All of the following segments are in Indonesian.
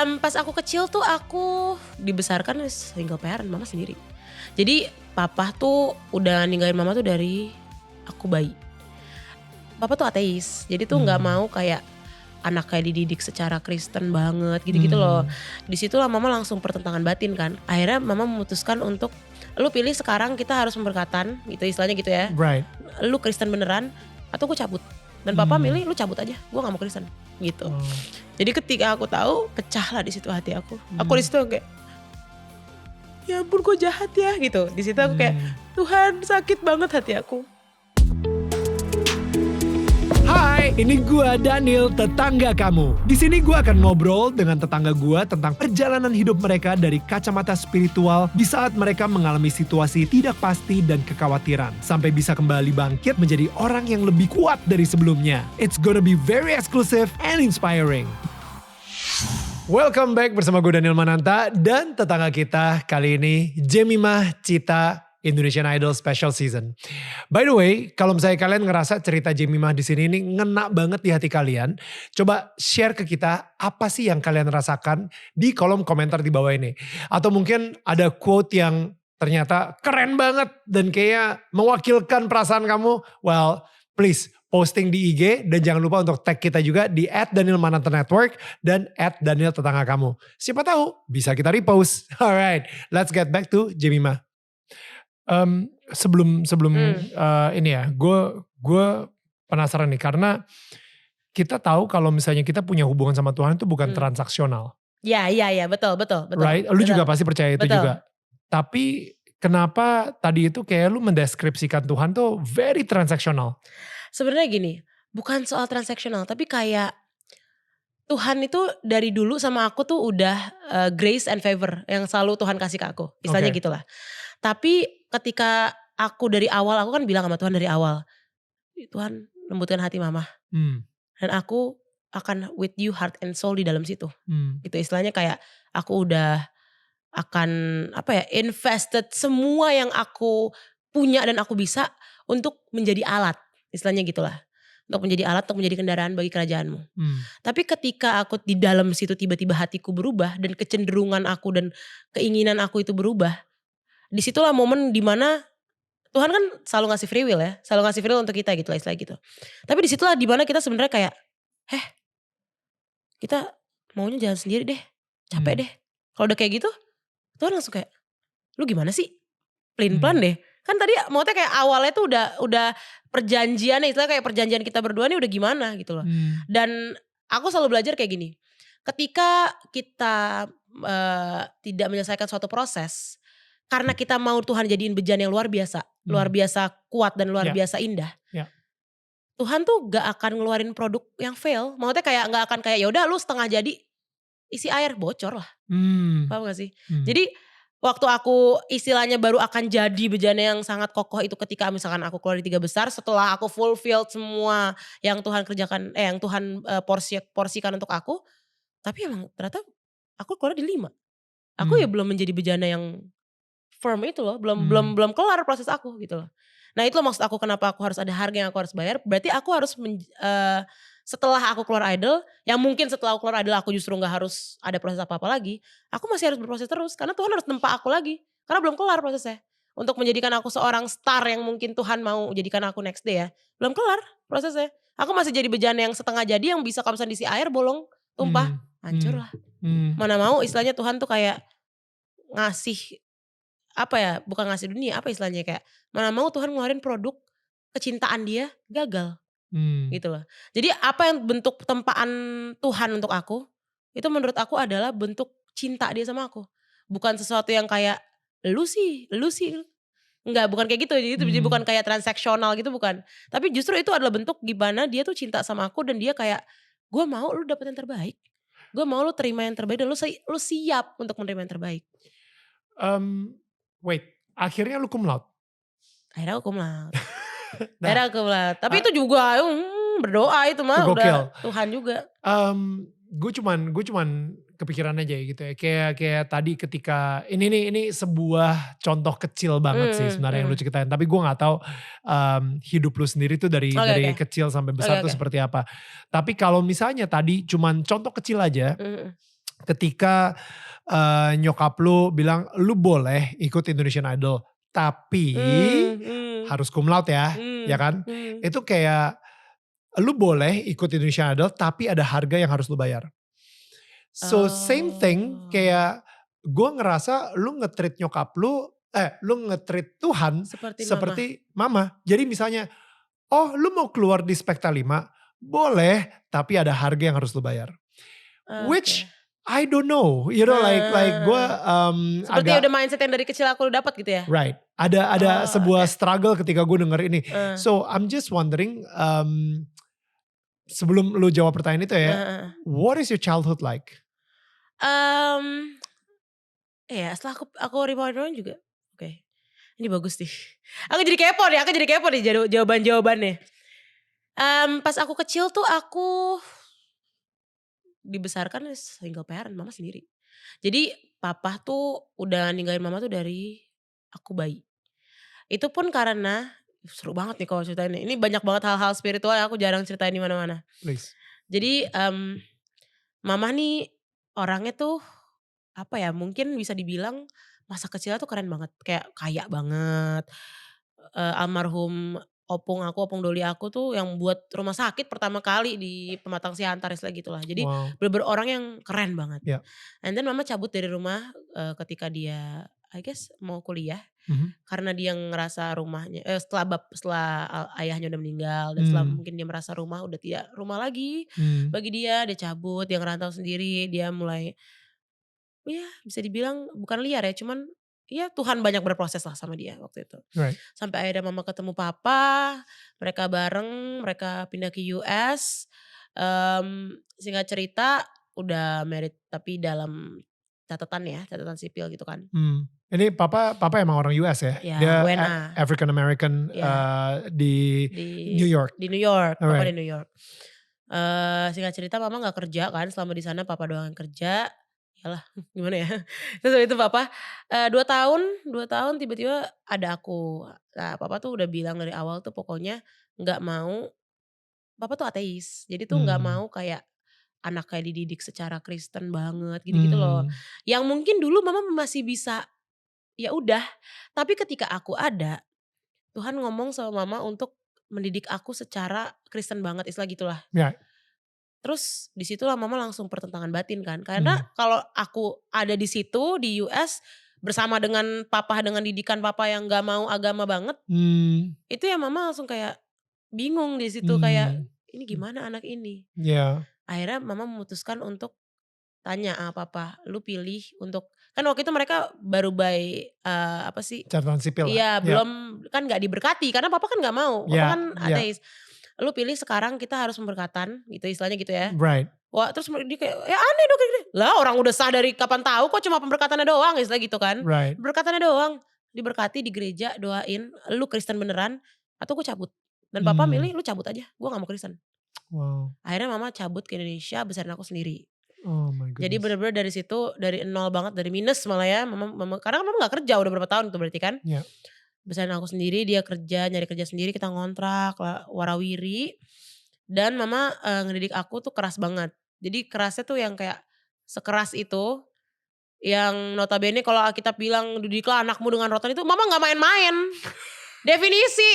Pas aku kecil tuh aku dibesarkan single parent, mama sendiri. Jadi papa tuh udah ninggalin mama tuh dari aku bayi. Papa tuh ateis, jadi tuh nggak mau kayak anak kayak dididik secara Kristen banget gitu-gitu loh. Disitulah mama langsung pertentangan batin kan. Akhirnya mama memutuskan untuk lu pilih sekarang kita harus memberkatan gitu istilahnya gitu ya. Right. Lu Kristen beneran atau gue cabut. Dan papa milih lu cabut aja, gue gak mau Kristen gitu. Jadi ketika aku tahu pecah lah di situ hati aku. Aku di situ kayak ya ampun gue jahat ya gitu. Di situ aku kayak Tuhan sakit banget hati aku. Hai, ini gua Daniel, tetangga kamu. Di sini gua akan ngobrol dengan tetangga gua tentang perjalanan hidup mereka dari kacamata spiritual di saat mereka mengalami situasi tidak pasti dan kekhawatiran, sampai bisa kembali bangkit menjadi orang yang lebih kuat dari sebelumnya. It's gonna be very exclusive and inspiring. Welcome back bersama gue Daniel Mananta dan tetangga kita kali ini Jemimah Cita Indonesian Idol Special Season. By the way, kalau misalnya kalian ngerasa cerita Jemimah di sini ini ngena banget di hati kalian, coba share ke kita apa sih yang kalian rasakan di kolom komentar di bawah ini. Atau mungkin ada quote yang ternyata keren banget dan kayak mewakilkan perasaan kamu. Well, please posting di IG dan jangan lupa untuk tag kita juga di @DanielManantaNetwork dan @DanielTetanggaKamu. Siapa tahu bisa kita repost. Alright, let's get back to Jemimah. Sebelum ini ya, gue penasaran nih karena kita tahu kalau misalnya kita punya hubungan sama Tuhan itu bukan transaksional. Ya, betul. Right, lu juga pasti percaya itu betul. juga. Tapi kenapa tadi itu kayak lu mendeskripsikan Tuhan tuh very transaksional? Sebenarnya gini, bukan soal transaksional, tapi kayak Tuhan itu dari dulu sama aku tuh udah grace and favor yang selalu Tuhan kasih ke aku, istilahnya gitulah. Tapi ketika aku dari awal, aku kan bilang sama Tuhan dari awal, Tuhan lembutkan hati mama, dan aku akan with you heart and soul di dalam situ. Itu istilahnya kayak aku udah akan invested semua yang aku punya dan aku bisa untuk menjadi alat, istilahnya gitulah. Untuk menjadi alat, untuk menjadi kendaraan bagi kerajaanmu. Tapi ketika aku di dalam situ tiba-tiba hatiku berubah dan kecenderungan aku dan keinginan aku itu berubah, disitulah momen dimana Tuhan kan selalu ngasih free will ya, selalu ngasih free will untuk kita gitu lah istilah gitu. Tapi disitulah dimana kita sebenarnya kayak, kita maunya jalan sendiri deh, capek deh. Kalau udah kayak gitu, Tuhan langsung kayak, lu gimana sih? Pelin-pelan deh. Kan tadi maksudnya kayak awalnya tuh udah perjanjian, istilahnya kayak perjanjian kita berdua nih udah gimana gitu loh. Dan aku selalu belajar kayak gini. Ketika kita tidak menyelesaikan suatu proses, karena kita mau Tuhan jadiin bejana yang luar biasa kuat dan luar biasa indah. Tuhan tuh gak akan ngeluarin produk yang fail. Maksudnya kayak gak akan kayak yaudah lu setengah jadi isi air bocor lah. Paham gak sih? Jadi waktu aku istilahnya baru akan jadi bejana yang sangat kokoh itu ketika misalkan aku keluar di 3 besar, setelah aku fulfilled semua yang Tuhan kerjakan, yang Tuhan porsikan untuk aku. Tapi emang ternyata aku keluar di 5. Aku ya belum menjadi bejana yang firm itu loh, belum kelar proses aku gitu loh. Nah itu loh maksud aku kenapa aku harus ada harga yang aku harus bayar. Berarti aku harus setelah aku keluar idol, yang mungkin setelah aku keluar idol aku justru gak harus ada proses apa-apa lagi. Aku masih harus berproses terus karena Tuhan harus nempa aku lagi. Karena belum kelar prosesnya. Untuk menjadikan aku seorang star yang mungkin Tuhan mau jadikan aku next day ya. Belum kelar prosesnya. Aku masih jadi bejana yang setengah jadi yang bisa kalau misalnya diisi air bolong, tumpah, hancur lah. Mana mau istilahnya Tuhan tuh kayak ngasih bukan ngasih dunia, istilahnya kayak mana mau Tuhan ngeluarin produk kecintaan dia gagal. Gitu loh. Jadi apa yang bentuk tempaan Tuhan untuk aku, itu menurut aku adalah bentuk cinta dia sama aku. Bukan sesuatu yang kayak lu sih. Enggak, bukan kayak gitu. Jadi bukan kayak transaksional gitu, bukan. Tapi justru itu adalah bentuk gimana dia tuh cinta sama aku dan dia kayak gue mau lu dapet yang terbaik. Gue mau lu terima yang terbaik dan lu siap untuk menerima yang terbaik. Wait, akhirnya lu cum laude? Akhirnya aku cum laude. Tapi itu juga berdoa itu mah udah Tuhan juga. Gue cuman kepikiran aja gitu ya. Kayak tadi ketika ini sebuah contoh kecil banget sih sebenarnya yang lu ceritain. Tapi gue nggak tahu hidup lu sendiri tuh dari kecil sampai besar tuh seperti apa. Tapi kalau misalnya tadi cuman contoh kecil aja, ketika nyokap lu bilang lu boleh ikut Indonesian Idol tapi harus cum laude ya kan? Itu kayak lu boleh ikut Indonesian Idol tapi ada harga yang harus lu bayar. So same thing Oh. kayak gue ngerasa lu nge-treat nyokap lu nge-treat Tuhan Seperti mama. seperti mama. Jadi misalnya, oh lu mau keluar di Spekta 5, boleh tapi ada harga yang harus lu bayar. Which I don't know, you know like gue Seperti agak udah mindset yang dari kecil aku dapat gitu ya? right. Ada sebuah oke. struggle ketika gue denger ini. So I'm just wondering sebelum lu jawab pertanyaan itu ya, what is your childhood like? Ya setelah aku rewind juga, oke. Ini bagus nih. Aku jadi kepo nih jawaban-jawabannya. Pas aku kecil tuh aku dibesarkan single parent, mama sendiri. Jadi papa tuh udah ninggalin mama tuh dari aku bayi. Itu pun karena seru banget nih kalau ceritain ini banyak banget hal-hal spiritual yang aku jarang ceritain di mana-mana. Please. Jadi mama nih orangnya tuh apa ya, mungkin bisa dibilang masa kecilnya tuh keren banget, kayak kaya banget. Almarhum opung doli aku tuh yang buat rumah sakit pertama kali di Pematang Siantar istilah gitulah. Jadi Wow. bener-bener orang yang keren banget. Ya. And then mama cabut dari rumah ketika dia I guess mau kuliah. Karena dia ngerasa rumahnya setelah ayahnya udah meninggal dan setelah mungkin dia merasa rumah udah tidak rumah lagi bagi dia cabut, dia ngerantau sendiri, dia mulai ya bisa dibilang bukan liar ya, cuman ya Tuhan banyak berproses lah sama dia waktu itu. Right. Sampai akhirnya mama ketemu papa, mereka bareng, mereka pindah ke US. Singkat cerita udah married tapi dalam catatan sipil gitu kan. Ini papa emang orang US ya? Ya, Dia WNA. African American Ya. di New York. Di New York, papa Alright. di New York. Singkat cerita mama gak kerja kan selama di sana, papa doang yang kerja. Yalah gimana ya. Terus habis itu papa 2 tahun tiba-tiba ada aku. Nah papa tuh udah bilang dari awal tuh pokoknya gak mau, papa tuh ateis. Jadi tuh gak mau kayak anak kayak dididik secara Kristen banget gitu-gitu loh. Yang mungkin dulu mama masih bisa ya udah, tapi ketika aku ada, Tuhan ngomong sama mama untuk mendidik aku secara Kristen banget istilah gitulah. Ya. Terus disitulah mama langsung pertentangan batin kan. Karena kalau aku ada di situ di US bersama dengan papa dengan didikan papa yang gak mau agama banget. Itu ya mama langsung kayak bingung di situ kayak ini gimana anak ini. Yeah. Akhirnya mama memutuskan untuk tanya papa, lu pilih untuk kan waktu itu mereka baru catatan sipil lah. Iya belum kan gak diberkati karena papa kan gak mau, papa kan ateis. Lu pilih sekarang kita harus memberkatan gitu istilahnya gitu ya. Right. Wah terus dia kayak ya aneh dong gini. Lah orang udah sah dari kapan tahu kok cuma pemberkatannya doang istilah gitu kan. Right. Pemberkatannya doang. Diberkati di gereja doain lu Kristen beneran atau gue cabut. Dan papa milih lu cabut aja gue gak mau Kristen. Wow. Akhirnya mama cabut ke Indonesia besarin aku sendiri. Oh my goodness. Jadi bener-bener dari situ dari nol banget dari minus malah ya mama karena mama gak kerja udah berapa tahun itu berarti kan. Yeah. Besarin aku sendiri, dia kerja, nyari kerja sendiri, kita ngontrak, warawiri. Dan mama ngedidik aku tuh keras banget. Jadi kerasnya tuh yang kayak sekeras itu. Yang notabene kalau Alkitab bilang didiklah anakmu dengan rotan itu mama gak main-main. Definisi.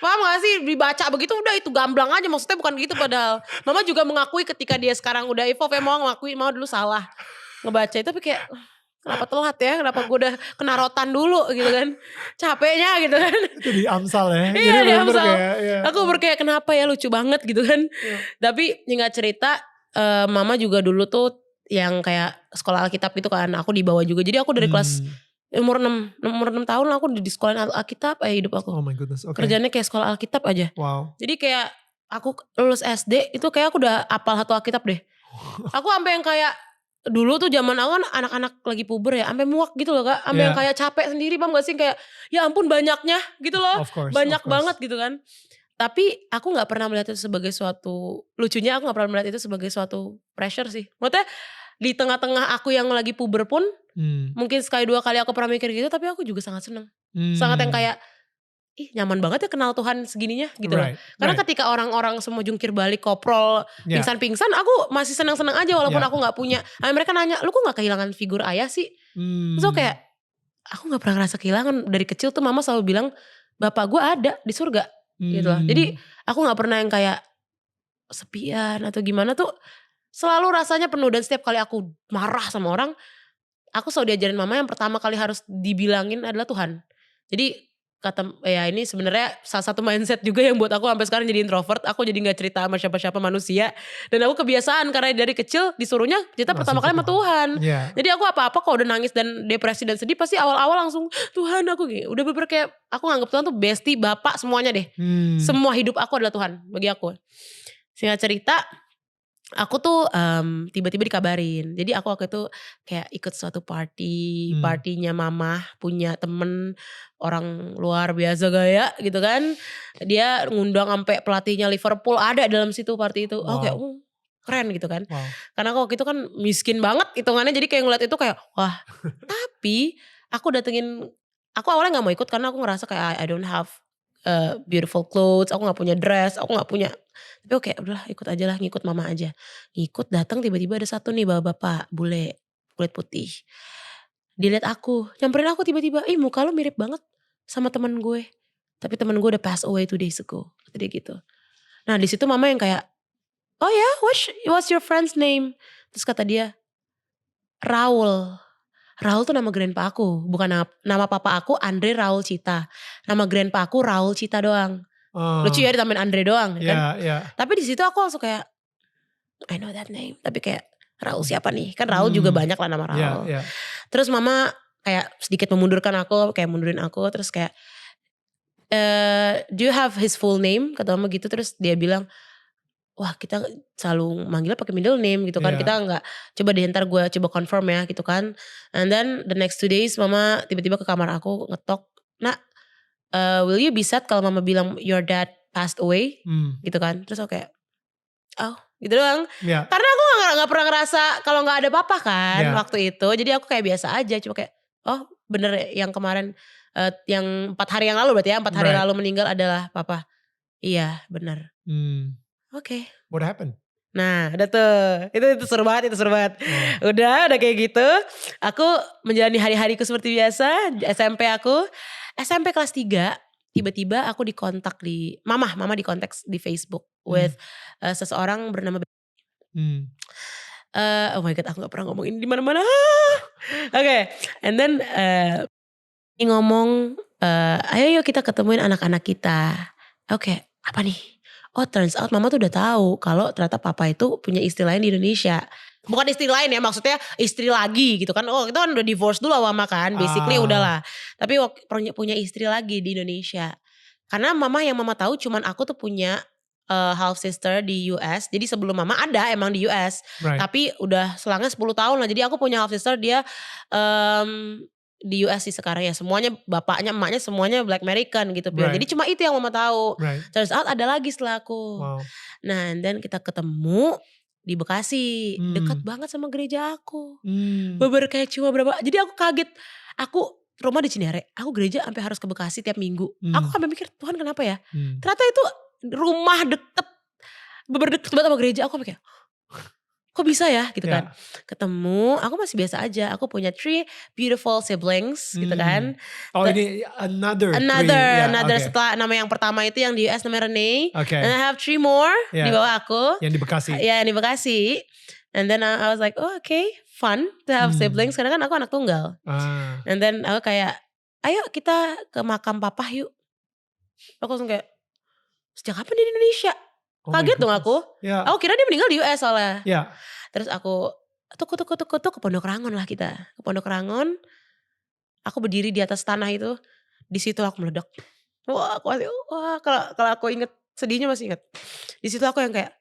Paham gak sih dibaca begitu udah itu gamblang aja maksudnya bukan gitu padahal. Mama juga mengakui ketika dia sekarang udah evolve ya mau ngakui mau dulu salah ngebaca itu tapi kayak kenapa telat ya, kenapa gue udah kena rotan dulu gitu kan. Capeknya gitu kan. Itu di Amsal ya. Iya di Amsal. Kayak, aku berkayak kenapa ya lucu banget gitu kan. Tapi nggak cerita mama juga dulu tuh yang kayak sekolah Alkitab gitu kan. Aku dibawa juga. Jadi aku dari kelas umur 6 tahun lah aku di sekolah Alkitab hidup aku. Oh my goodness. Okay. Kerjanya kayak sekolah Alkitab aja. Wow. Jadi kayak aku lulus SD itu kayak aku udah apal satu Alkitab deh. Aku sampai yang kayak dulu tuh zaman aku kan anak-anak lagi puber ya, sampai muak gitu loh kak, sampai yang kayak capek sendiri paham gak sih kayak ya ampun banyaknya gitu loh, banyak banget gitu kan. Tapi aku nggak pernah melihat itu sebagai suatu lucunya aku nggak pernah melihat itu sebagai suatu pressure sih. Maksudnya di tengah-tengah aku yang lagi puber pun mungkin sekali dua kali aku pernah mikir gitu, tapi aku juga sangat seneng, sangat yang kayak ih nyaman banget ya kenal Tuhan segininya gitu loh. Karena Right. ketika orang-orang semua jungkir balik, koprol, Yeah. pingsan-pingsan, aku masih senang-senang aja walaupun Yeah. aku gak punya. Mereka nanya, lu kok gak kehilangan figur ayah sih? Terus aku kayak, aku gak pernah ngerasa kehilangan. Dari kecil tuh mama selalu bilang, bapak gue ada di surga gitu loh. Jadi aku gak pernah yang kayak sepian atau gimana tuh. Selalu rasanya penuh, dan setiap kali aku marah sama orang, aku selalu diajarin mama yang pertama kali harus dibilangin adalah Tuhan. Jadi kata ya ini sebenarnya salah satu mindset juga yang buat aku sampai sekarang jadi introvert. Aku jadi nggak cerita sama siapa-siapa manusia. Dan aku kebiasaan karena dari kecil disuruhnya cerita pertama kali sama Tuhan. Yeah. Jadi aku apa-apa kalau udah nangis dan depresi dan sedih pasti awal-awal langsung Tuhan aku gitu. Udah bener kayak aku nganggep Tuhan tuh bestie, bapak, semuanya deh. Semua hidup aku adalah Tuhan bagi aku. Singkat cerita, aku tuh tiba-tiba dikabarin. Jadi aku waktu itu kayak ikut suatu partinya mama punya temen orang luar biasa gaya gitu kan. Dia ngundang sampai pelatihnya Liverpool ada dalam situ party itu. Aku kayak keren gitu kan. Karena aku waktu itu kan miskin banget hitungannya, jadi kayak ngeliat itu kayak wah. Tapi aku awalnya gak mau ikut karena aku ngerasa kayak I don't have beautiful clothes, aku gak punya dress, aku gak punya. Tapi oke udahlah ikut aja lah, ngikut mama aja. Ngikut datang tiba-tiba ada satu nih bapak bule, kulit putih. Dia liat aku, nyamperin aku tiba-tiba, ih muka lu mirip banget sama temen gue. Tapi temen gue udah pass away 2 days ago. Kata dia gitu. Nah di situ mama yang kayak, oh ya what's your friend's name? Terus kata dia, Raul. Raul tuh nama grandpa aku, bukan nama papa aku Andre Raul Cita. Nama grandpa aku Raul Cita doang. Lucu ya ditambahin Andre doang kan. Tapi di situ aku langsung kayak I know that name. Tapi kayak Raul siapa nih? Kan Raul juga banyak lah nama Raul. Terus mama kayak sedikit memundurkan aku, kayak mundurin aku. Terus kayak do you have his full name? Kata mama gitu. Terus dia bilang, wah kita selalu manggilnya pakai middle name gitu kan. Kita gak, coba deh ntar gue coba confirm ya gitu kan. And then the next 2 days mama tiba-tiba ke kamar aku ngetok. Nak, will you be sad kalau mama bilang your dad passed away? Gitu kan. Terus aku kayak, oh gitu doang. Karena aku gak pernah ngerasa kalau gak ada papa kan waktu itu. Jadi aku kayak biasa aja. Cuma kayak, oh bener yang kemarin, yang 4 hari yang lalu berarti ya. 4 hari lalu meninggal adalah papa. Iya bener. Oke. What happened? Nah udah tuh. Itu seru banget. Udah kayak gitu. Aku menjalani hari-hariku seperti biasa. SMP kelas 3. Tiba-tiba aku dikontak Mama dikontak di Facebook. With seseorang bernama oh my god aku gak pernah ngomongin di mana-mana. Oke. And then ini ngomong, ayo yuk kita ketemuin anak-anak kita. Oke, apa nih? Oh turns out mama tuh udah tahu kalau ternyata papa itu punya istri lain di Indonesia. Bukan istri lain ya, maksudnya istri lagi gitu kan. Oh itu kan udah divorce dulu mama kan, basically udahlah. Tapi punya istri lagi di Indonesia. Karena yang mama tahu cuman aku tuh punya half sister di US. Jadi sebelum mama ada emang di US. Tapi udah selangnya 10 tahun lah. Jadi aku punya half sister dia di US sih sekarang ya. Semuanya bapaknya emaknya semuanya Black American gitu. Jadi cuma itu yang mama tahu. Terus ada lagi setelah aku. Nah and then kita ketemu di Bekasi. Dekat banget sama gereja aku. Beber kayak cuma berapa. Jadi aku kaget. Aku rumah di Cinere. Aku gereja sampai harus ke Bekasi tiap minggu. Aku sampai mikir Tuhan kenapa ya. Ternyata itu rumah deket. Deket banget sama gereja. Aku kayak kok bisa ya gitu kan. Ketemu, aku masih biasa aja. Aku punya 3 beautiful siblings gitu kan. Oh ini another setelah nama yang pertama itu yang di US namanya Renee. And I have 3 more di bawah aku. Yang di Bekasi. Ya yang di Bekasi. And then I was like, oh okay, fun to have siblings. Karena kan aku anak tunggal. And then aku kayak, ayo kita ke makam papa yuk. Aku langsung kayak, sejak kapan dia di Indonesia? Kaget dong aku. Aku kira dia meninggal di US soalnya. Terus aku tuk ke Pondok Rangon lah kita. Ke Pondok Rangon. Aku berdiri di atas tanah itu. Di situ aku meledak. Wah kalau aku inget sedihnya masih inget. Di situ aku yang kayak,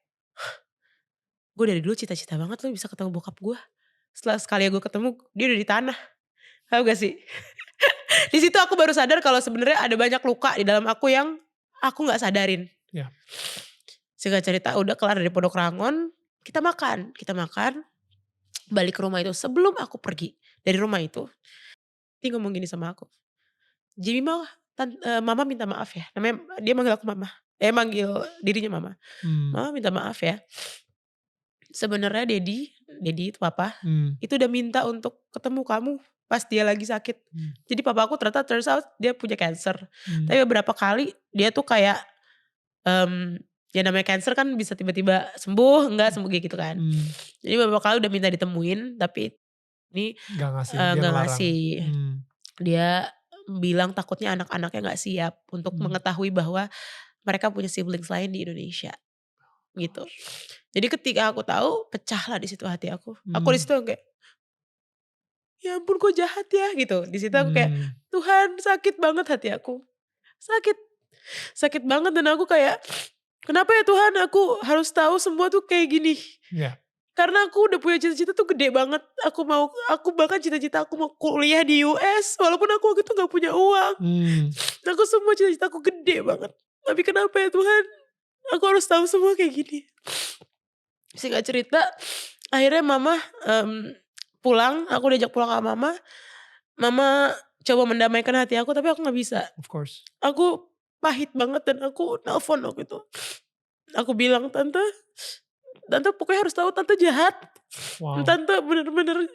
gue dari dulu cita-cita banget loh bisa ketemu bokap gue. Setelah sekali gue ketemu dia udah di tanah. Tahu gak sih? Di situ aku baru sadar kalau sebenarnya ada banyak luka di dalam aku yang aku nggak sadarin. Singkat cerita udah kelar dari Pondok Rangon, kita makan, balik ke rumah itu. Sebelum aku pergi dari rumah itu, dia ngomong gini sama aku, Jemimah Mama minta maaf ya. Namanya dia manggil aku mama. Manggil dirinya mama. Hmm. Mama minta maaf ya. Sebenarnya Dedi itu papa, Hmm. itu udah minta untuk ketemu kamu pas dia lagi sakit. Hmm. Jadi papa aku ternyata turns out dia punya cancer. Hmm. Tapi beberapa kali dia tuh kayak ya namanya cancer kan bisa tiba-tiba sembuh, enggak sembuh gitu kan. Hmm. Jadi beberapa kali udah minta ditemuin tapi ini Gak ngasih, dia nggak ngelarang. ngasih. Hmm. Dia bilang takutnya anak-anaknya nggak siap untuk mengetahui bahwa mereka punya siblings lain di Indonesia gitu. Jadi ketika aku tahu, pecahlah di situ hati aku. Aku di situ kayak, ya ampun kok jahat ya gitu. Di situ aku kayak, Tuhan sakit banget hati aku. Sakit banget dan aku kayak, kenapa ya Tuhan aku harus tahu semua tuh kayak gini. Yeah. Karena aku udah punya cita-cita tuh gede banget. Aku bahkan cita-cita aku mau kuliah di US. Walaupun aku waktu itu gak punya uang. Aku semua cita-cita aku gede banget. Tapi kenapa ya Tuhan, aku harus tahu semua kayak gini. Singkat cerita, akhirnya mama pulang. Aku diajak pulang sama mama. Mama coba mendamaikan hati aku tapi aku gak bisa. Of course. Aku pahit banget dan aku nelfon waktu itu. Aku bilang, Tante pokoknya harus tahu Tante jahat. Wow. Tante bener-bener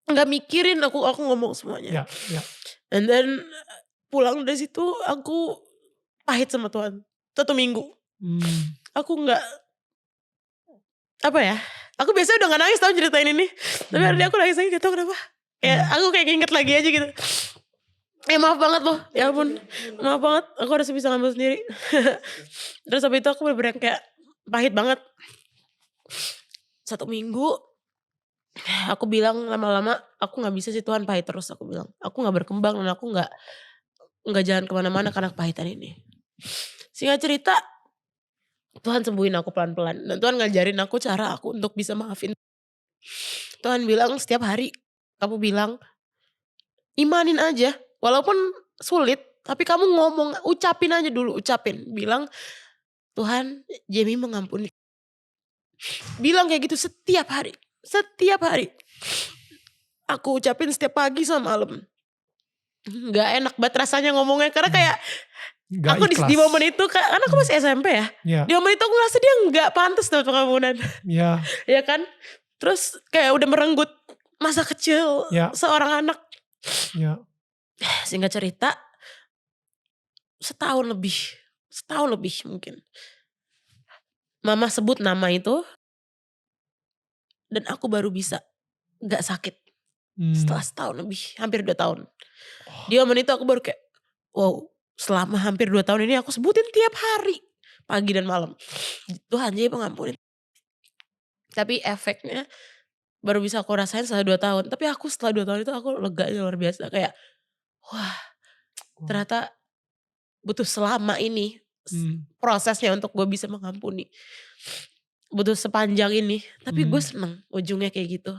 gak mikirin aku ngomong semuanya. Yeah. And then pulang dari situ aku pahit sama Tuhan. 1 minggu. Aku gak, apa ya, aku biasanya udah gak nangis tau ceritain ini. Tapi hari ini aku nangis lagi gak tau kenapa. Aku kayak inget lagi aja gitu. Maaf banget loh, ya ampun. Maaf banget, aku harus bisa ngambil sendiri. Terus habis itu aku bener-bener kayak pahit banget. 1 minggu, aku bilang lama-lama aku gak bisa sih Tuhan, pahit terus aku bilang. Aku gak berkembang dan aku gak jalan kemana-mana karena kepahitan ini. Singkat cerita, Tuhan sembuhin aku pelan-pelan. Dan Tuhan ngajarin aku cara aku untuk bisa maafin. Tuhan bilang setiap hari, kamu bilang, imanin aja. Walaupun sulit, tapi kamu ngomong, ucapin aja dulu, bilang, Tuhan, Jamie mengampuni. Bilang kayak gitu setiap hari. Aku ucapin setiap pagi sama malam. Gak enak banget rasanya ngomongnya, karena kayak Gak aku ikhlas. di momen itu, karena aku masih SMP ya. Yeah. Di momen itu aku ngerasa dia gak pantas dapat pengampunan. Yeah. Ya kan? Terus kayak udah merenggut masa kecil seorang anak. Yeah. Singkat cerita, setahun lebih mungkin. Mama sebut nama itu, dan aku baru bisa gak sakit. Setelah setahun lebih, hampir 2 tahun. Di momen itu aku baru kayak, wow, selama hampir 2 tahun ini aku sebutin tiap hari, pagi dan malam. Tuhan jadi pengampunin. Tapi efeknya baru bisa aku rasain setelah 2 tahun. Tapi aku setelah 2 tahun itu aku leganya luar biasa. Kayak, wah, ternyata butuh selama ini prosesnya untuk gue bisa mengampuni. Butuh sepanjang ini. Tapi gue seneng ujungnya kayak gitu.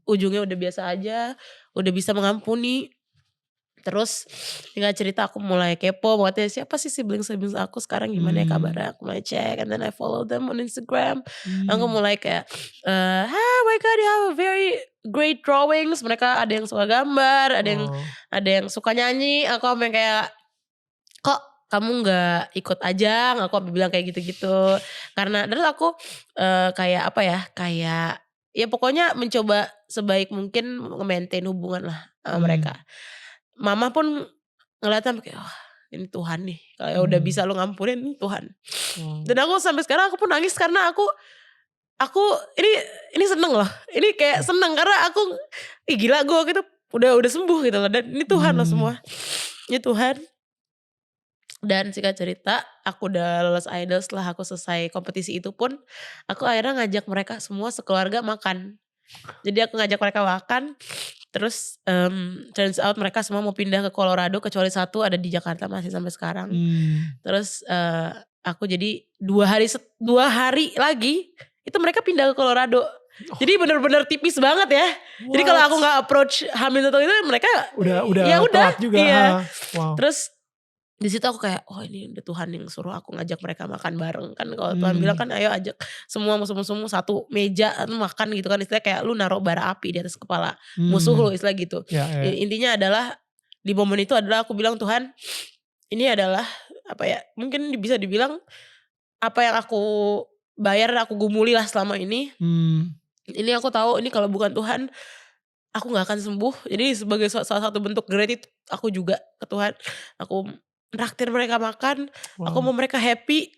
Ujungnya udah biasa aja. Udah bisa mengampuni. Terus tinggal cerita aku mulai kepo. Makanya siapa sih siblings aku sekarang, gimana ya kabarnya. Aku mulai cek. And then I follow them on Instagram. Aku mulai kayak, hi my God, you have a very great drawings. Mereka ada yang suka gambar. Ada yang suka nyanyi. Aku sampai kayak, kok kamu gak ikut ajang? Aku bilang kayak gitu-gitu. Karena terus aku kayak apa ya, kayak ya pokoknya mencoba sebaik mungkin nge-maintain hubungan lah sama mereka. Mama pun ngeliatnya kayak, wah ini Tuhan nih. Kalau udah bisa lu ngampunin, ini Tuhan. Dan aku sampai sekarang aku pun nangis karena aku ini seneng loh. Ini kayak seneng karena aku, gila gue gitu udah sembuh gitu loh. Dan ini Tuhan loh semua. Ini Tuhan. Dan singkat cerita, aku udah lolos idol. Setelah aku selesai kompetisi itu pun, aku akhirnya ngajak mereka semua sekeluarga makan. Jadi aku ngajak mereka makan. Terus turns out mereka semua mau pindah ke Colorado, kecuali satu ada di Jakarta masih sampai sekarang. Terus aku jadi 2 hari lagi itu mereka pindah ke Colorado. Jadi bener-bener tipis banget ya. Jadi kalau aku gak approach hamil atau itu, mereka udah ya udah juga. Iya. Wow. Terus di situ aku kayak, oh ini udah Tuhan yang suruh aku ngajak mereka makan bareng. Kan kalau Tuhan bilang kan ayo ajak semua satu meja makan gitu kan. Istilahnya kayak lu naruh bara api di atas kepala musuh lu, istilah gitu. Yeah. Intinya adalah di momen itu adalah aku bilang, Tuhan ini adalah apa ya, mungkin bisa dibilang apa yang aku bayar, aku gumuli lah selama ini. Ini aku tahu ini kalau bukan Tuhan aku gak akan sembuh. Jadi sebagai salah satu bentuk gratitude aku juga ke Tuhan. Aku traktir mereka makan, aku mau mereka happy,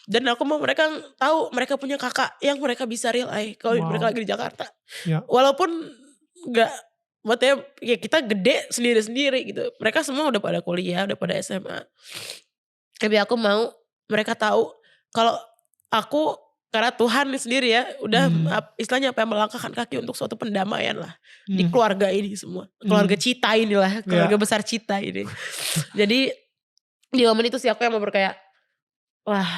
dan aku mau mereka tahu mereka punya kakak yang mereka bisa rely kalau mereka lagi di Jakarta. Walaupun gak, maksudnya ya kita gede sendiri-sendiri gitu. Mereka semua udah pada kuliah, udah pada SMA. Tapi aku mau mereka tahu kalau aku, karena Tuhan sendiri ya udah istilahnya apa, melangkahkan kaki untuk suatu pendamaian lah di keluarga ini semua. Keluarga Cita inilah, keluarga besar Cita ini. Jadi di momen itu sih aku yang mau berkayak, wah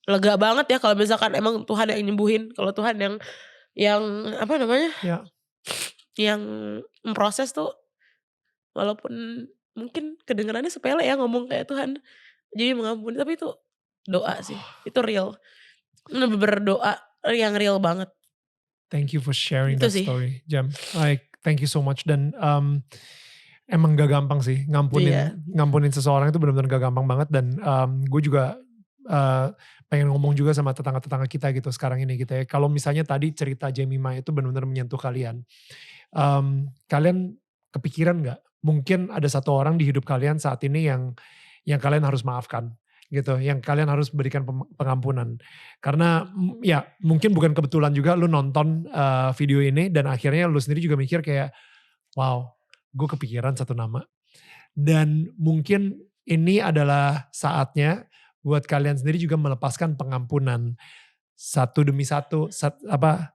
lega banget ya kalau misalkan emang Tuhan yang nyembuhin. Kalau Tuhan yang apa namanya, yang memproses tuh, walaupun mungkin kedengarannya sepele ya ngomong kayak Tuhan jadi mengampuni, tapi itu doa sih, itu real. Berdoa yang real banget. Thank you for sharing Itu that sih. story, Jam. Like thank you so much. Dan emang gak gampang sih ngampunin seseorang itu benar-benar gak gampang banget. Dan gue juga pengen ngomong juga sama tetangga-tetangga kita gitu sekarang ini gitu ya. Kalau misalnya tadi cerita Jemimah itu benar-benar menyentuh kalian. Kalian kepikiran gak? Mungkin ada satu orang di hidup kalian saat ini yang kalian harus maafkan gitu, yang kalian harus berikan pengampunan. Karena ya mungkin bukan kebetulan juga lu nonton video ini dan akhirnya lu sendiri juga mikir kayak, wow, gue kepikiran satu nama. Dan mungkin ini adalah saatnya buat kalian sendiri juga melepaskan pengampunan satu demi satu.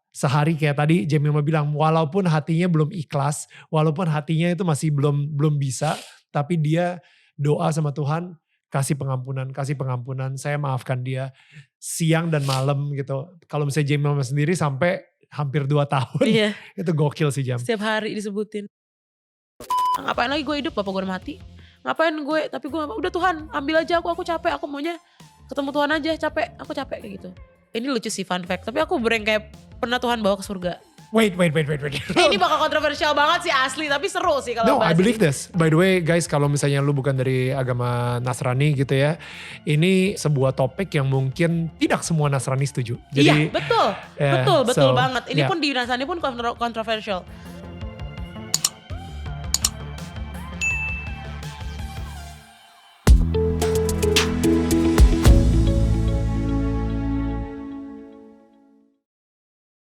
Sehari kayak tadi Jemimah bilang, walaupun hatinya belum ikhlas, walaupun hatinya itu masih belum bisa, tapi dia doa sama Tuhan, kasih pengampunan, saya maafkan dia siang dan malam gitu. Kalau misalnya Jemimah sendiri sampai hampir 2 tahun, itu gokil sih Jam. Setiap hari disebutin. Ngapain lagi gue hidup, bapak gue udah mati. Ngapain gue, tapi gue udah Tuhan ambil aja aku capek, aku maunya ketemu Tuhan aja, aku capek kayak gitu. Ini lucu sih, fun fact, tapi aku kayak pernah Tuhan bawa ke surga. Wait. Ini bakal kontroversial banget sih asli, tapi seru sih kalau I believe this. By the way guys, kalau misalnya lu bukan dari agama Nasrani gitu ya, ini sebuah topik yang mungkin tidak semua Nasrani setuju. Jadi, iya betul banget. Ini pun di Nasrani pun kontroversial.